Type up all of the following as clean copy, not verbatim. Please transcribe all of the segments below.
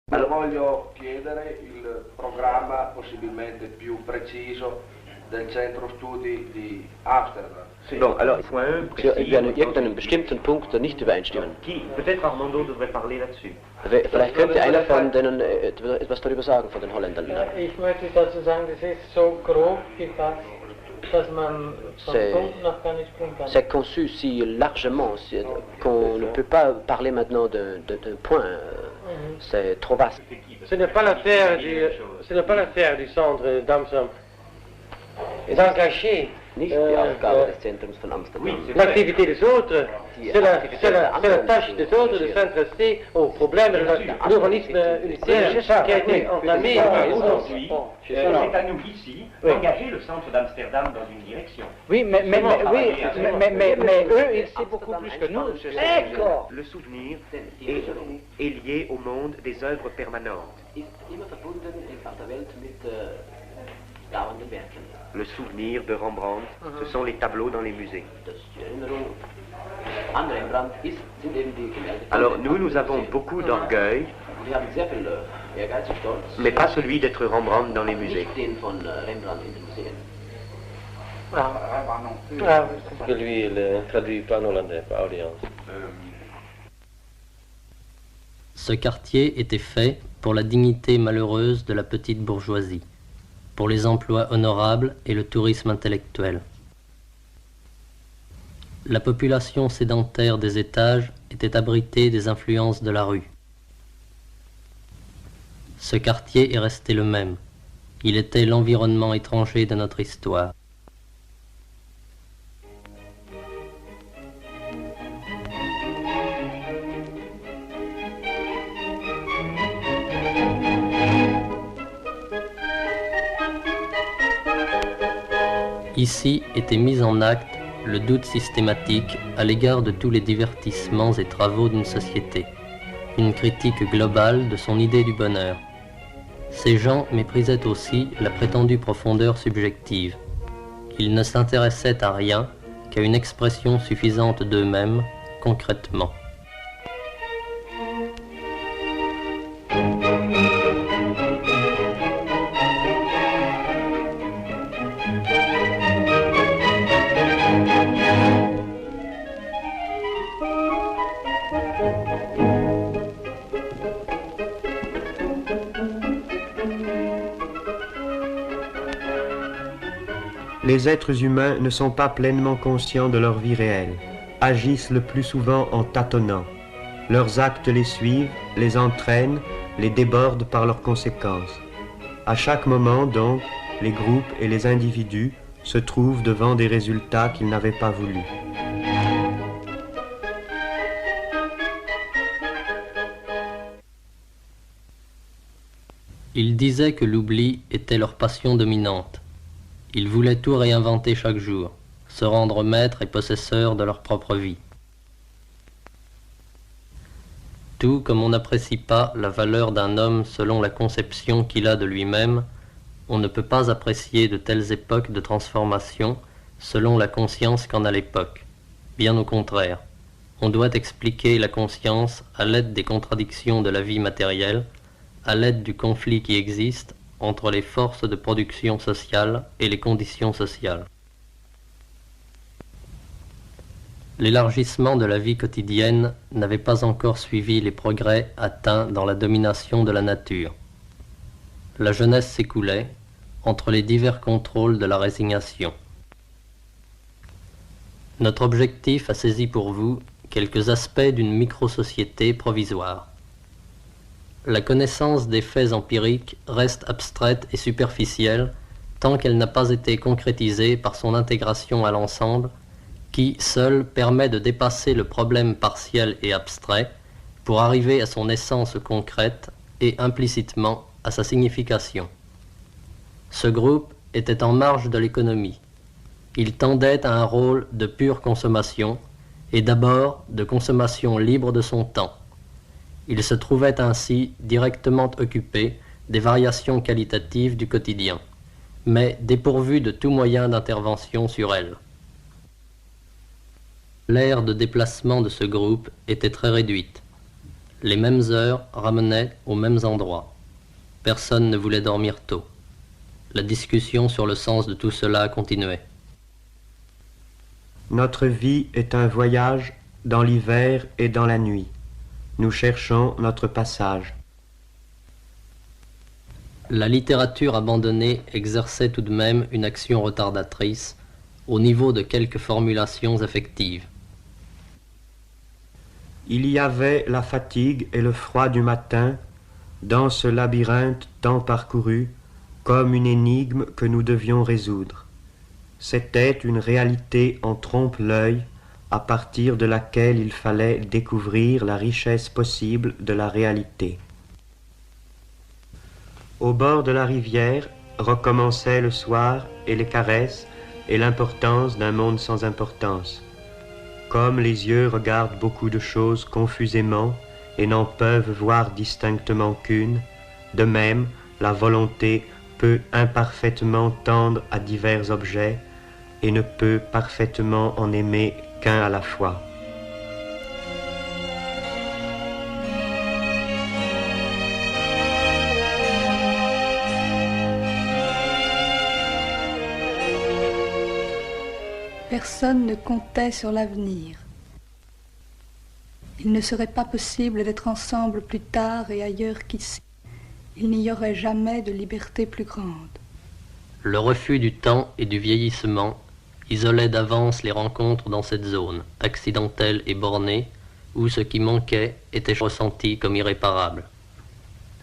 Voglio chiedere il programma possibilmente più preciso del Centro Studi di Amsterdam. Bon, alors, wir werden in irgendeinem bestimmten Punkt nicht übereinstimmen. Peut-être Armando devrait parler là-dessus. Vielleicht könnte einer von denen etwas darüber sagen, von den Holländern. Ich möchte dazu sagen, das ist so grob gefasst, dass man von Punkt nach gar nicht springen kann. C'est conçu si largement qu'on ne peut pas parler maintenant d'un point. C'est trop vaste. Ce n'est pas l'affaire du centre d'Amsterdam d'engager Nicht die Aufgabe des Zentrums von Amsterdam. l'activité des autres. C'est la tâche des autres de s'intéresser aux problèmes de l'urbanisme unitaire qui a été entamé aujourd'hui. C'est à nous ici d'engager le centre d'Amsterdam dans une direction. Oui, mais eux, ils savent beaucoup plus que nous. D'accord. Le souvenir est lié au monde des œuvres permanentes. Le souvenir de Rembrandt, ce sont les tableaux dans les musées. Alors nous avons beaucoup d'orgueil, mais pas celui d'être Rembrandt dans les musées. Que lui, il ne traduit pas en hollandais, pas audience. Ce quartier était fait pour la dignité malheureuse de la petite bourgeoisie, pour les emplois honorables et le tourisme intellectuel. La population sédentaire des étages était abritée des influences de la rue. Ce quartier est resté le même. Il était l'environnement étranger de notre histoire. Ici était mis en acte le doute systématique à l'égard de tous les divertissements et travaux d'une société, une critique globale de son idée du bonheur. Ces gens méprisaient aussi la prétendue profondeur subjective. Ils ne s'intéressaient à rien qu'à une expression suffisante d'eux-mêmes, concrètement. Les êtres humains ne sont pas pleinement conscients de leur vie réelle, agissent le plus souvent en tâtonnant. Leurs actes les suivent, les entraînent, les débordent par leurs conséquences. À chaque moment, donc, les groupes et les individus se trouvent devant des résultats qu'ils n'avaient pas voulus. Ils disaient que l'oubli était leur passion dominante. Ils voulaient tout réinventer chaque jour, se rendre maîtres et possesseurs de leur propre vie. Tout comme on n'apprécie pas la valeur d'un homme selon la conception qu'il a de lui-même, on ne peut pas apprécier de telles époques de transformation selon la conscience qu'en a l'époque. Bien au contraire, on doit expliquer la conscience à l'aide des contradictions de la vie matérielle, à l'aide du conflit qui existe entre les forces de production sociale et les conditions sociales. L'élargissement de la vie quotidienne n'avait pas encore suivi les progrès atteints dans la domination de la nature. La jeunesse s'écoulait entre les divers contrôles de la résignation. Notre objectif a saisi pour vous quelques aspects d'une micro-société provisoire. La connaissance des faits empiriques reste abstraite et superficielle tant qu'elle n'a pas été concrétisée par son intégration à l'ensemble qui, seul, permet de dépasser le problème partiel et abstrait pour arriver à son essence concrète et implicitement à sa signification. Ce groupe était en marge de l'économie. Il tendait à un rôle de pure consommation et d'abord de consommation libre de son temps. Il se trouvait ainsi directement occupé des variations qualitatives du quotidien, mais dépourvu de tout moyen d'intervention sur elles. L'aire de déplacement de ce groupe était très réduite. Les mêmes heures ramenaient aux mêmes endroits. Personne ne voulait dormir tôt. La discussion sur le sens de tout cela continuait. Notre vie est un voyage dans l'hiver et dans la nuit. Nous cherchons notre passage. La littérature abandonnée exerçait tout de même une action retardatrice au niveau de quelques formulations affectives. Il y avait la fatigue et le froid du matin dans ce labyrinthe tant parcouru comme une énigme que nous devions résoudre. C'était une réalité en trompe-l'œil à partir de laquelle il fallait découvrir la richesse possible de la réalité. Au bord de la rivière recommençaient le soir et les caresses et l'importance d'un monde sans importance. Comme les yeux regardent beaucoup de choses confusément et n'en peuvent voir distinctement qu'une, de même la volonté peut imparfaitement tendre à divers objets et ne peut parfaitement en aimer qu'un à la fois. Personne ne comptait sur l'avenir. Il ne serait pas possible d'être ensemble plus tard et ailleurs qu'ici. Il n'y aurait jamais de liberté plus grande. Le refus du temps et du vieillissement isolait d'avance les rencontres dans cette zone, accidentelle et bornée, où ce qui manquait était ressenti comme irréparable.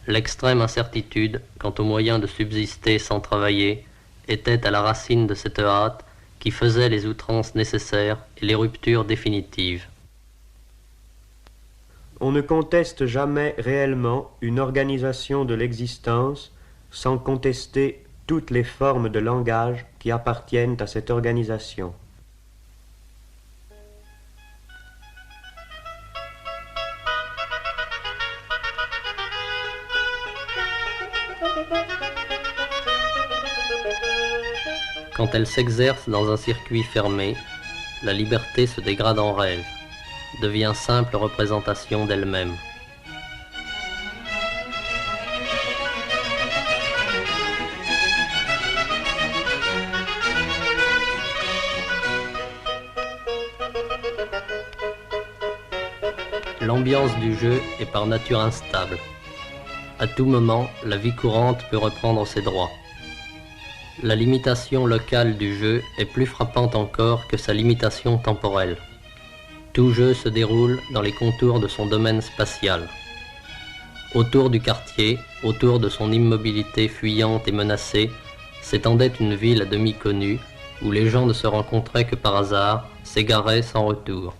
L'extrême incertitude quant aux moyens de subsister sans travailler était à la racine de cette hâte qui faisait les outrances nécessaires et les ruptures définitives. On ne conteste jamais réellement une organisation de l'existence sans contester toutes les formes de langage qui appartiennent à cette organisation. Quand elle s'exerce dans un circuit fermé, la liberté se dégrade en rêve, devient simple représentation d'elle-même. L'ambiance du jeu est par nature instable. À tout moment, la vie courante peut reprendre ses droits. La limitation locale du jeu est plus frappante encore que sa limitation temporelle. Tout jeu se déroule dans les contours de son domaine spatial. Autour du quartier, autour de son immobilité fuyante et menacée, s'étendait une ville à demi connue, où les gens ne se rencontraient que par hasard, s'égaraient sans retour.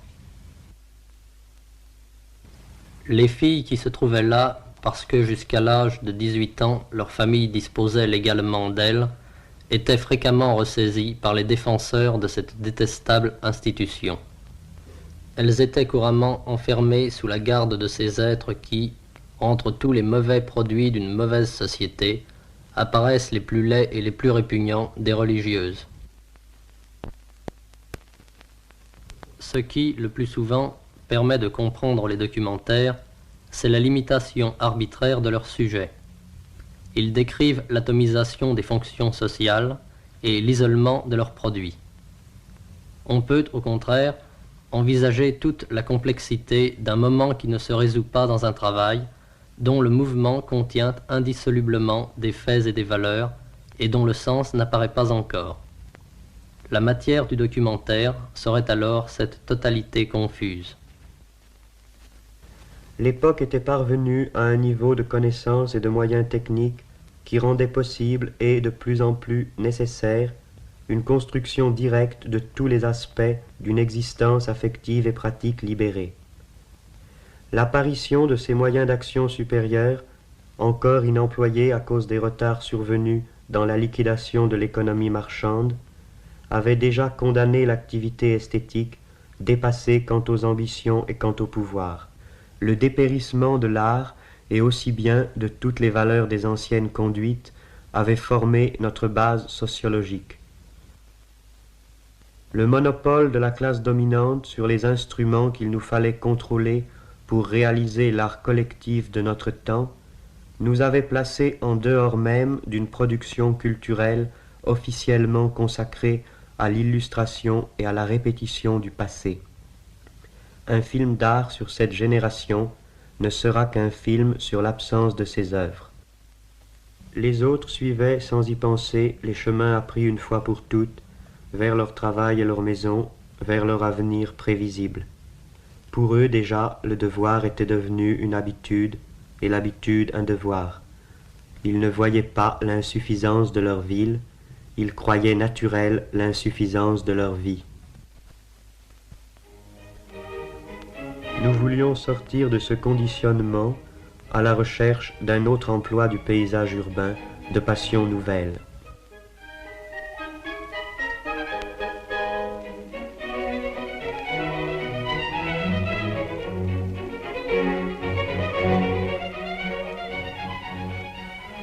Les filles qui se trouvaient là, parce que jusqu'à l'âge de 18 ans, leur famille disposait légalement d'elles, étaient fréquemment ressaisies par les défenseurs de cette détestable institution. Elles étaient couramment enfermées sous la garde de ces êtres qui, entre tous les mauvais produits d'une mauvaise société, apparaissent les plus laids et les plus répugnants des religieuses. Ce qui, le plus souvent, permet de comprendre les documentaires, c'est la limitation arbitraire de leur sujet. Ils décrivent l'atomisation des fonctions sociales et l'isolement de leurs produits. On peut, au contraire, envisager toute la complexité d'un moment qui ne se résout pas dans un travail, dont le mouvement contient indissolublement des faits et des valeurs, et dont le sens n'apparaît pas encore. La matière du documentaire serait alors cette totalité confuse. L'époque était parvenue à un niveau de connaissances et de moyens techniques qui rendait possible et de plus en plus nécessaire une construction directe de tous les aspects d'une existence affective et pratique libérée. L'apparition de ces moyens d'action supérieurs, encore inemployés à cause des retards survenus dans la liquidation de l'économie marchande, avait déjà condamné l'activité esthétique, dépassée quant aux ambitions et quant au pouvoir. Le dépérissement de l'art et aussi bien de toutes les valeurs des anciennes conduites avait formé notre base sociologique. Le monopole de la classe dominante sur les instruments qu'il nous fallait contrôler pour réaliser l'art collectif de notre temps, nous avait placés en dehors même d'une production culturelle officiellement consacrée à l'illustration et à la répétition du passé. Un film d'art sur cette génération ne sera qu'un film sur l'absence de ses œuvres. Les autres suivaient sans y penser les chemins appris une fois pour toutes vers leur travail et leur maison, vers leur avenir prévisible. Pour eux déjà, le devoir était devenu une habitude et l'habitude un devoir. Ils ne voyaient pas l'insuffisance de leur ville, ils croyaient naturelle l'insuffisance de leur vie. Nous voulions sortir de ce conditionnement à la recherche d'un autre emploi du paysage urbain, de passions nouvelles.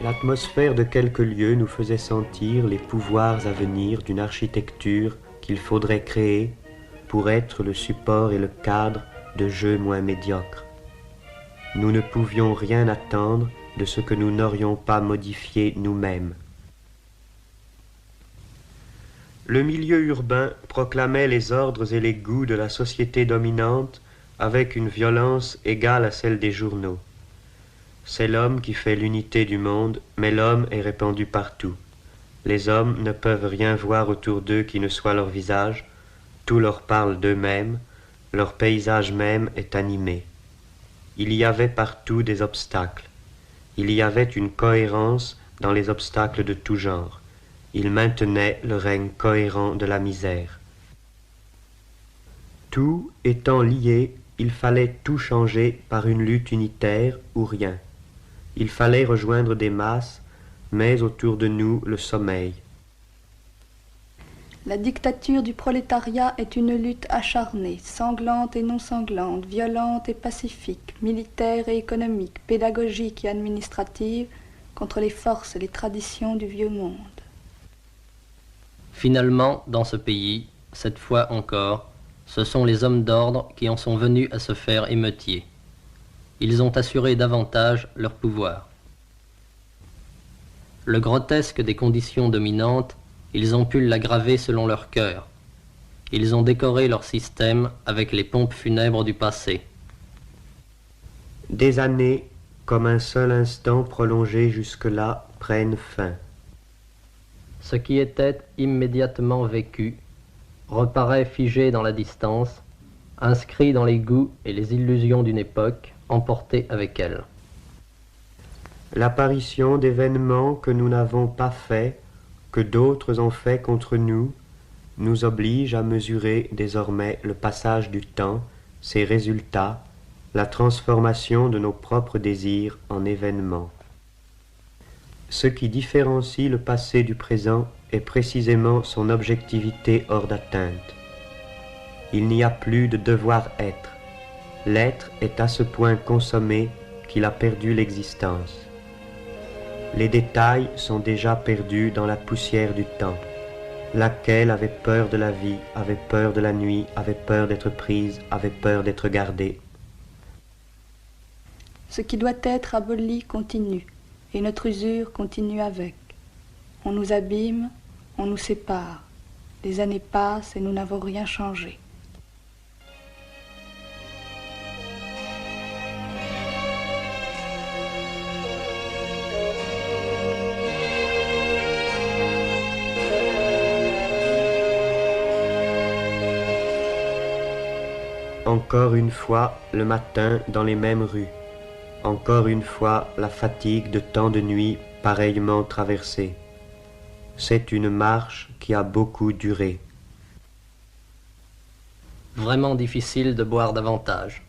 L'atmosphère de quelques lieux nous faisait sentir les pouvoirs à venir d'une architecture qu'il faudrait créer pour être le support et le cadre de jeux moins médiocres. Nous ne pouvions rien attendre de ce que nous n'aurions pas modifié nous-mêmes. Le milieu urbain proclamait les ordres et les goûts de la société dominante avec une violence égale à celle des journaux. C'est l'homme qui fait l'unité du monde, mais l'homme est répandu partout. Les hommes ne peuvent rien voir autour d'eux qui ne soit leur visage, tout leur parle d'eux-mêmes, leur paysage même est animé. Il y avait partout des obstacles. Il y avait une cohérence dans les obstacles de tout genre. Il maintenait le règne cohérent de la misère. Tout étant lié, il fallait tout changer par une lutte unitaire ou rien. Il fallait rejoindre des masses, mais autour de nous le sommeil. La dictature du prolétariat est une lutte acharnée, sanglante et non sanglante, violente et pacifique, militaire et économique, pédagogique et administrative, contre les forces et les traditions du vieux monde. Finalement, dans ce pays, cette fois encore, ce sont les hommes d'ordre qui en sont venus à se faire émeutiers. Ils ont assuré davantage leur pouvoir. Le grotesque des conditions dominantes, ils ont pu l'aggraver selon leur cœur. Ils ont décoré leur système avec les pompes funèbres du passé. Des années, comme un seul instant prolongé jusque-là, prennent fin. Ce qui était immédiatement vécu reparaît figé dans la distance, inscrit dans les goûts et les illusions d'une époque, emporté avec elle. L'apparition d'événements que nous n'avons pas faits, que d'autres ont fait contre nous, nous oblige à mesurer désormais le passage du temps, ses résultats, la transformation de nos propres désirs en événements. Ce qui différencie le passé du présent est précisément son objectivité hors d'atteinte. Il n'y a plus de devoir-être. L'être est à ce point consommé qu'il a perdu l'existence. Les détails sont déjà perdus dans la poussière du temps, laquelle avait peur de la vie, avait peur de la nuit, avait peur d'être prise, avait peur d'être gardée. Ce qui doit être aboli continue, et notre usure continue avec. On nous abîme, on nous sépare. Les années passent et nous n'avons rien changé. Encore une fois, le matin, dans les mêmes rues. Encore une fois, la fatigue de tant de nuits pareillement traversées. C'est une marche qui a beaucoup duré. Vraiment difficile de boire davantage.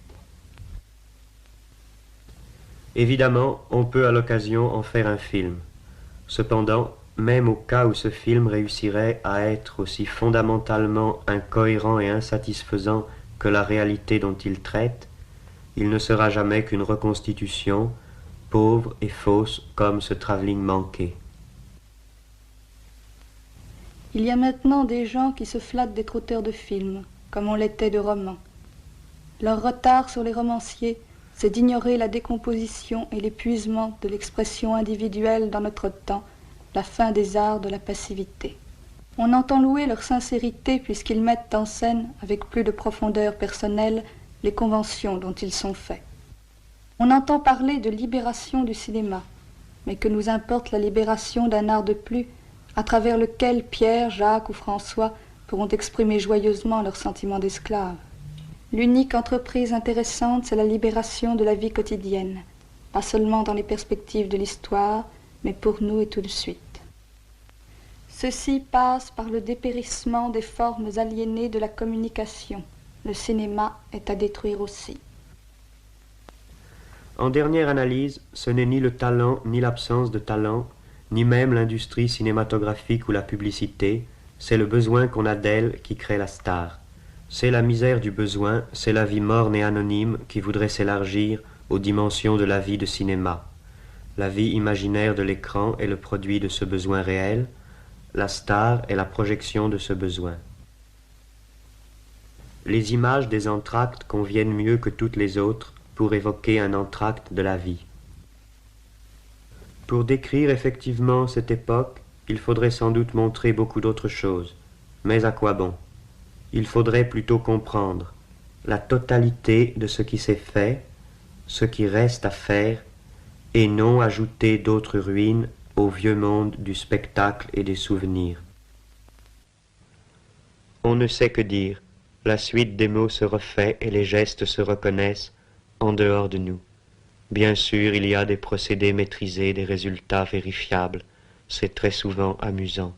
Évidemment, on peut à l'occasion en faire un film. Cependant, même au cas où ce film réussirait à être aussi fondamentalement incohérent et insatisfaisant que la réalité dont il traite, il ne sera jamais qu'une reconstitution, pauvre et fausse comme ce travelling manqué. Il y a maintenant des gens qui se flattent d'être auteurs de films, comme on l'était de romans. Leur retard sur les romanciers c'est d'ignorer la décomposition et l'épuisement de l'expression individuelle dans notre temps, la fin des arts de la passivité. On entend louer leur sincérité puisqu'ils mettent en scène, avec plus de profondeur personnelle, les conventions dont ils sont faits. On entend parler de libération du cinéma, mais que nous importe la libération d'un art de plus, à travers lequel Pierre, Jacques ou François pourront exprimer joyeusement leurs sentiments d'esclaves. L'unique entreprise intéressante, c'est la libération de la vie quotidienne, pas seulement dans les perspectives de l'histoire, mais pour nous et tout de suite. Ceci passe par le dépérissement des formes aliénées de la communication. Le cinéma est à détruire aussi. En dernière analyse, ce n'est ni le talent, ni l'absence de talent, ni même l'industrie cinématographique ou la publicité, c'est le besoin qu'on a d'elle qui crée la star. C'est la misère du besoin, c'est la vie morne et anonyme qui voudrait s'élargir aux dimensions de la vie de cinéma. La vie imaginaire de l'écran est le produit de ce besoin réel, la star est la projection de ce besoin. Les images des entr'actes conviennent mieux que toutes les autres pour évoquer un entr'acte de la vie. Pour décrire effectivement cette époque, il faudrait sans doute montrer beaucoup d'autres choses. Mais à quoi bon? Il faudrait plutôt comprendre la totalité de ce qui s'est fait, ce qui reste à faire, et non ajouter d'autres ruines au vieux monde du spectacle et des souvenirs. On ne sait que dire. La suite des mots se refait et les gestes se reconnaissent en dehors de nous. Bien sûr, il y a des procédés maîtrisés, des résultats vérifiables. C'est très souvent amusant.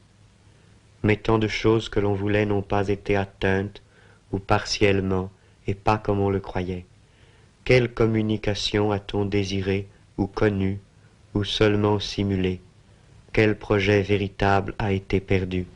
Mais tant de choses que l'on voulait n'ont pas été atteintes, ou partiellement, et pas comme on le croyait. Quelle communication a-t-on désiré, ou connu, ou seulement simulé? Quel projet véritable a été perdu?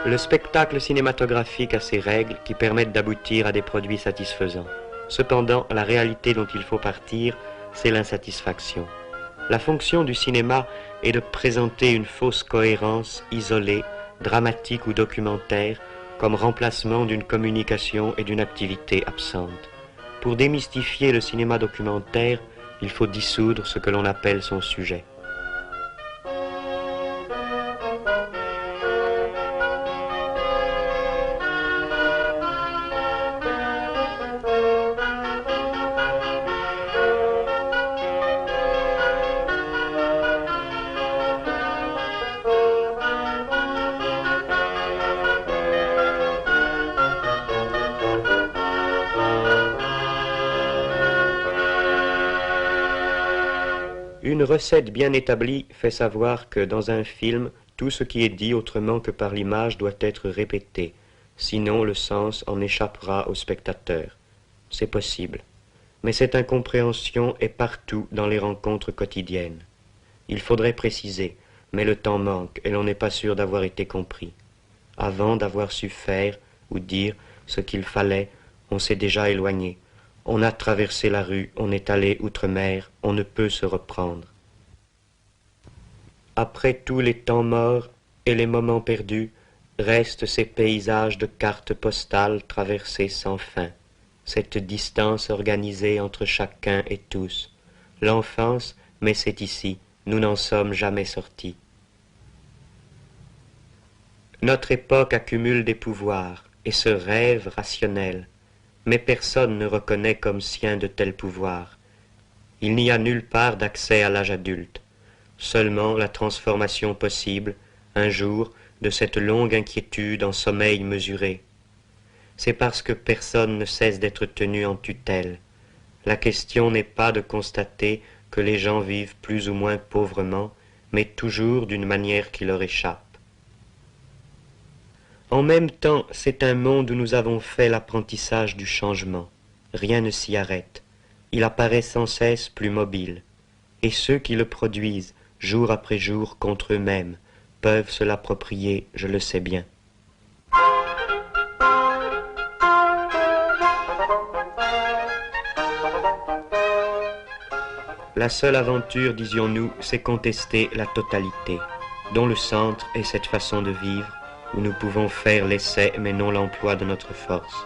Le spectacle cinématographique a ses règles qui permettent d'aboutir à des produits satisfaisants. Cependant, la réalité dont il faut partir, c'est l'insatisfaction. La fonction du cinéma est de présenter une fausse cohérence isolée, dramatique ou documentaire, comme remplacement d'une communication et d'une activité absente. Pour démystifier le cinéma documentaire, il faut dissoudre ce que l'on appelle son sujet. Une recette bien établie fait savoir que dans un film, tout ce qui est dit autrement que par l'image doit être répété, sinon le sens en échappera au spectateur. C'est possible. Mais cette incompréhension est partout dans les rencontres quotidiennes. Il faudrait préciser, mais le temps manque et l'on n'est pas sûr d'avoir été compris. Avant d'avoir su faire ou dire ce qu'il fallait, on s'est déjà éloigné. On a traversé la rue, on est allé outre-mer, on ne peut se reprendre. Après tous les temps morts et les moments perdus, restent ces paysages de cartes postales traversés sans fin, cette distance organisée entre chacun et tous. L'enfance, mais c'est ici, nous n'en sommes jamais sortis. Notre époque accumule des pouvoirs et se rêve rationnel. Mais personne ne reconnaît comme sien de tels pouvoirs. Il n'y a nulle part d'accès à l'âge adulte, seulement la transformation possible, un jour, de cette longue inquiétude en sommeil mesuré. C'est parce que personne ne cesse d'être tenu en tutelle. La question n'est pas de constater que les gens vivent plus ou moins pauvrement, mais toujours d'une manière qui leur échappe. En même temps, c'est un monde où nous avons fait l'apprentissage du changement. Rien ne s'y arrête. Il apparaît sans cesse plus mobile. Et ceux qui le produisent, jour après jour, contre eux-mêmes, peuvent se l'approprier, je le sais bien. La seule aventure, disions-nous, c'est contester la totalité, dont le centre est cette façon de vivre, où nous pouvons faire l'essai mais non l'emploi de notre force.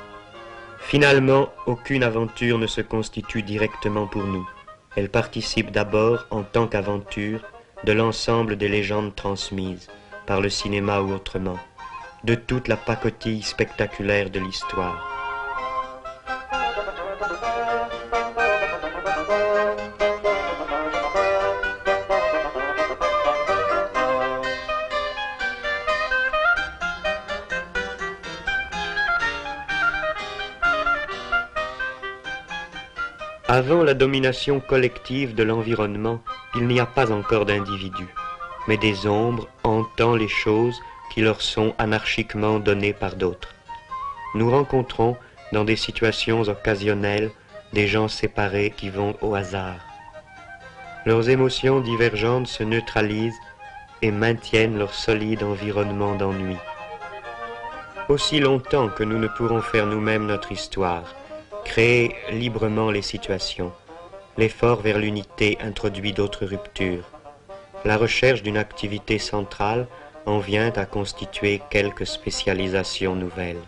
Finalement, aucune aventure ne se constitue directement pour nous. Elle participe d'abord, en tant qu'aventure, de l'ensemble des légendes transmises, par le cinéma ou autrement, de toute la pacotille spectaculaire de l'histoire. Avant la domination collective de l'environnement, il n'y a pas encore d'individus, mais des ombres hantant les choses qui leur sont anarchiquement données par d'autres. Nous rencontrons, dans des situations occasionnelles, des gens séparés qui vont au hasard. Leurs émotions divergentes se neutralisent et maintiennent leur solide environnement d'ennui. Aussi longtemps que nous ne pourrons faire nous-mêmes notre histoire, créer librement les situations, l'effort vers l'unité introduit d'autres ruptures. La recherche d'une activité centrale en vient à constituer quelques spécialisations nouvelles.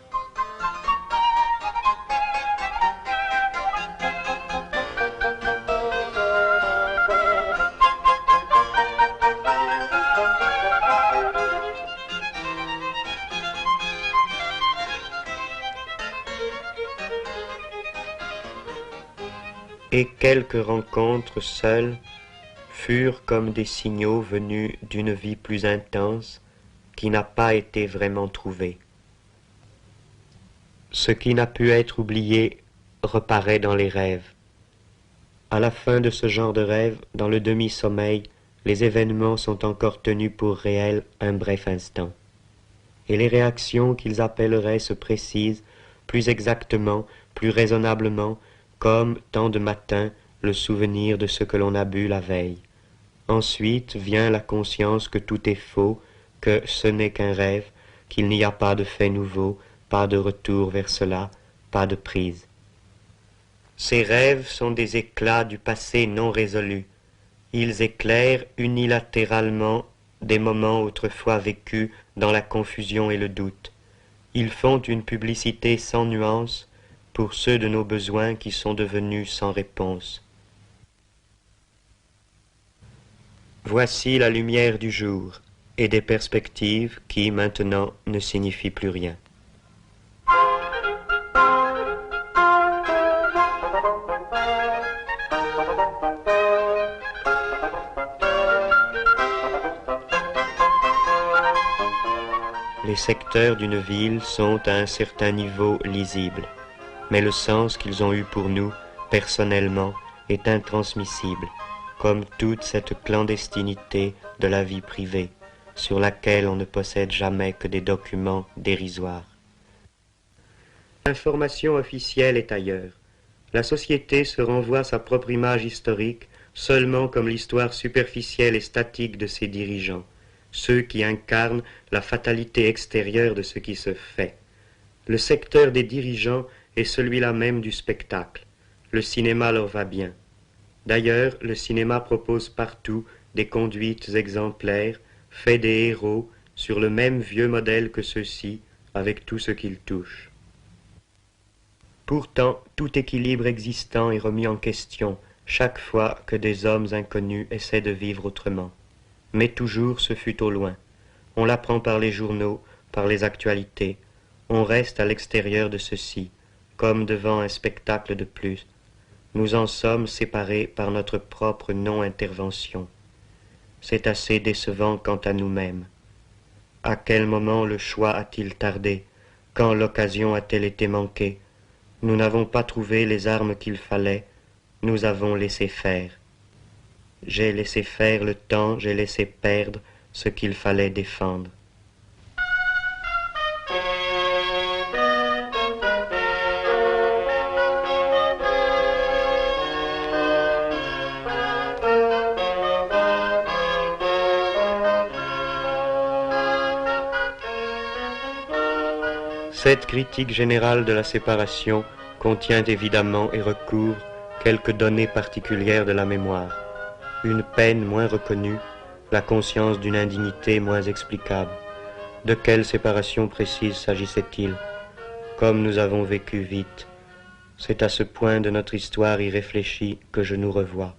Et quelques rencontres seules furent comme des signaux venus d'une vie plus intense qui n'a pas été vraiment trouvée. Ce qui n'a pu être oublié reparaît dans les rêves. À la fin de ce genre de rêve, dans le demi-sommeil, les événements sont encore tenus pour réels un bref instant. Et les réactions qu'ils appelleraient se précisent plus exactement, plus raisonnablement, comme, tant de matin, le souvenir de ce que l'on a bu la veille. Ensuite vient la conscience que tout est faux, que ce n'est qu'un rêve, qu'il n'y a pas de fait nouveau, pas de retour vers cela, pas de prise. Ces rêves sont des éclats du passé non résolu. Ils éclairent unilatéralement des moments autrefois vécus dans la confusion et le doute. Ils font une publicité sans nuance pour ceux de nos besoins qui sont devenus sans réponse. Voici la lumière du jour et des perspectives qui, maintenant, ne signifient plus rien. Les secteurs d'une ville sont à un certain niveau lisibles, mais le sens qu'ils ont eu pour nous, personnellement, est intransmissible, comme toute cette clandestinité de la vie privée, sur laquelle on ne possède jamais que des documents dérisoires. L'information officielle est ailleurs. La société se renvoie sa propre image historique seulement comme l'histoire superficielle et statique de ses dirigeants, ceux qui incarnent la fatalité extérieure de ce qui se fait. Le secteur des dirigeants est celui-là même du spectacle. Le cinéma leur va bien. D'ailleurs, le cinéma propose partout des conduites exemplaires, fait des héros, sur le même vieux modèle que ceux-ci, avec tout ce qu'ils touchent. Pourtant, tout équilibre existant est remis en question chaque fois que des hommes inconnus essaient de vivre autrement. Mais toujours ce fut au loin. On l'apprend par les journaux, par les actualités. On reste à l'extérieur de ceci, comme devant un spectacle de plus. Nous en sommes séparés par notre propre non-intervention. C'est assez décevant quant à nous-mêmes. À quel moment le choix a-t-il tardé? Quand l'occasion a-t-elle été manquée? Nous n'avons pas trouvé les armes qu'il fallait, nous avons laissé faire. J'ai laissé faire le temps, j'ai laissé perdre ce qu'il fallait défendre. Cette critique générale de la séparation contient évidemment et recouvre quelques données particulières de la mémoire. une peine moins reconnue, la conscience d'une indignité moins explicable. De quelle séparation précise s'agissait-il? Comme nous avons vécu vite, c'est à ce point de notre histoire irréfléchie que je nous revois.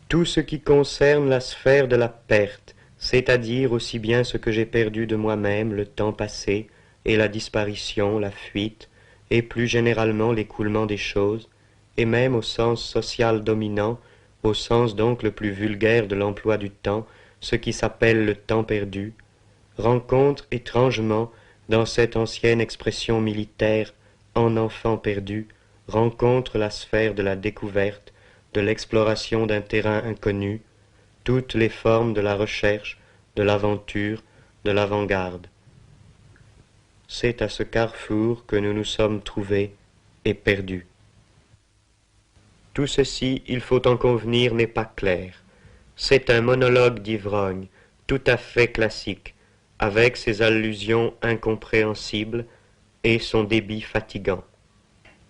Tout ce qui concerne la sphère de la perte, c'est-à-dire aussi bien ce que j'ai perdu de moi-même, le temps passé, et la disparition, la fuite, et plus généralement l'écoulement des choses, et même au sens social dominant, au sens donc le plus vulgaire de l'emploi du temps, ce qui s'appelle le temps perdu, rencontre étrangement, dans cette ancienne expression militaire, en enfant perdu, rencontre la sphère de la découverte, de l'exploration d'un terrain inconnu, toutes les formes de la recherche, de l'aventure, de l'avant-garde. C'est à ce carrefour que nous nous sommes trouvés et perdus. Tout ceci, il faut en convenir, n'est pas clair. C'est un monologue d'ivrogne, tout à fait classique, avec ses allusions incompréhensibles et son débit fatigant,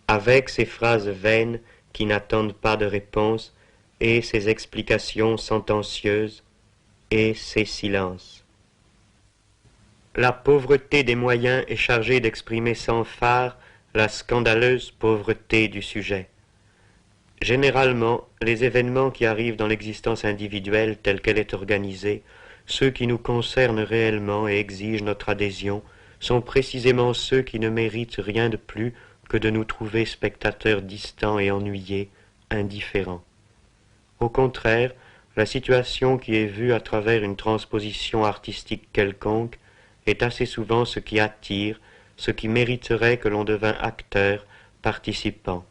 avec ses phrases vaines qui n'attendent pas de réponse et ses explications sentencieuses et ses silences. La pauvreté des moyens est chargée d'exprimer sans phare la scandaleuse pauvreté du sujet. Généralement, les événements qui arrivent dans l'existence individuelle telle qu'elle est organisée, ceux qui nous concernent réellement et exigent notre adhésion, sont précisément ceux qui ne méritent rien de plus que de nous trouver spectateurs distants et ennuyés, indifférents. Au contraire, la situation qui est vue à travers une transposition artistique quelconque est assez souvent ce qui attire, ce qui mériterait que l'on devînt acteur, participant.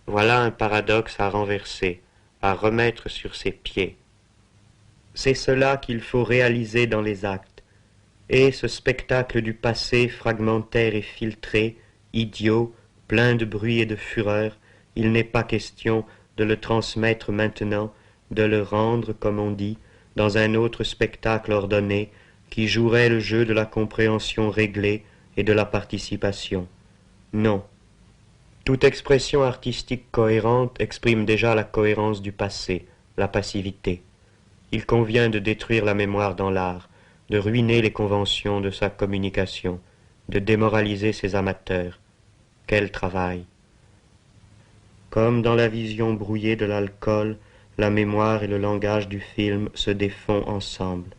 Voilà un paradoxe à renverser, à remettre sur ses pieds. C'est cela qu'il faut réaliser dans les actes, et ce spectacle du passé fragmentaire et filtré, idiot, plein de bruit et de fureur, il n'est pas question de le transmettre maintenant, de le rendre, comme on dit, dans un autre spectacle ordonné, qui jouerait le jeu de la compréhension réglée et de la participation. Non. Toute expression artistique cohérente exprime déjà la cohérence du passé, la passivité. Il convient de détruire la mémoire dans l'art, de ruiner les conventions de sa communication, de démoraliser ses amateurs. Quel travail! Comme dans la vision brouillée de l'alcool, la mémoire et le langage du film se défont ensemble.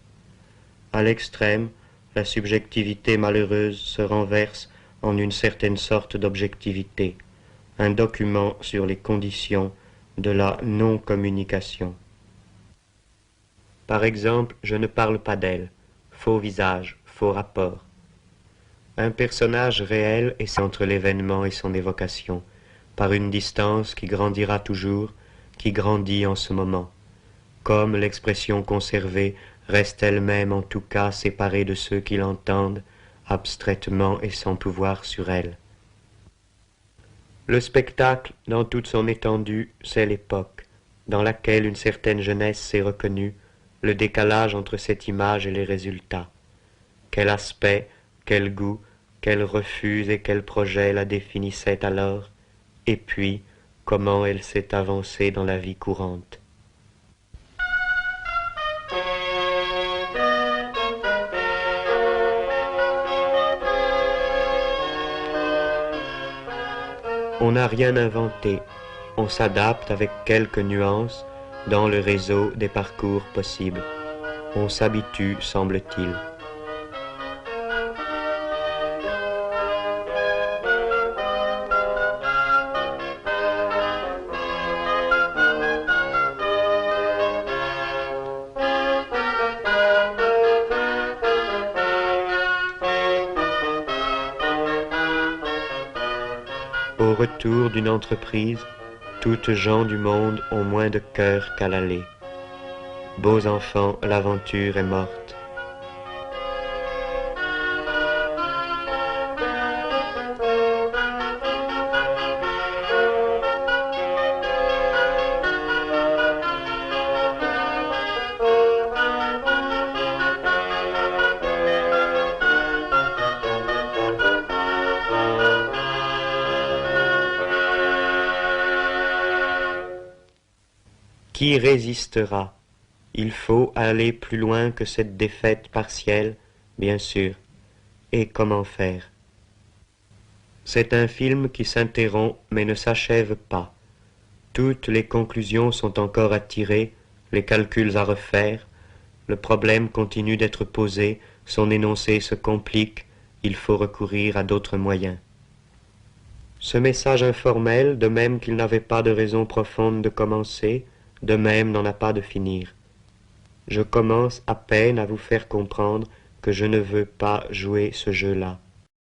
À l'extrême, la subjectivité malheureuse se renverse en une certaine sorte d'objectivité, un document sur les conditions de la non-communication. Par exemple, je ne parle pas d'elle, faux visage, faux rapport. Un personnage réel est entre l'événement et son évocation, par une distance qui grandira toujours, qui grandit en ce moment, comme l'expression conservée reste elle-même en tout cas séparée de ceux qui l'entendent, abstraitement et sans pouvoir sur elle. Le spectacle, dans toute son étendue, c'est l'époque, dans laquelle une certaine jeunesse s'est reconnue, le décalage entre cette image et les résultats. Quel aspect, quel goût, quel refus et quel projet la définissaient alors, et puis comment elle s'est avancée dans la vie courante. On n'a rien inventé, on s'adapte avec quelques nuances dans le réseau des parcours possibles. On s'habitue, semble-t-il. Au retour d'une entreprise, toutes gens du monde ont moins de cœur qu'à l'aller. Beaux enfants, l'aventure est morte. Qui résistera? Il faut aller plus loin que cette défaite partielle, bien sûr. Et comment faire? C'est un film qui s'interrompt mais ne s'achève pas. Toutes les conclusions sont encore à tirer, les calculs à refaire, le problème continue d'être posé, son énoncé se complique, il faut recourir à d'autres moyens. Ce message informel, de même qu'il n'avait pas de raison profonde de commencer, de même n'en a pas de finir. Je commence à peine à vous faire comprendre que je ne veux pas jouer ce jeu-là.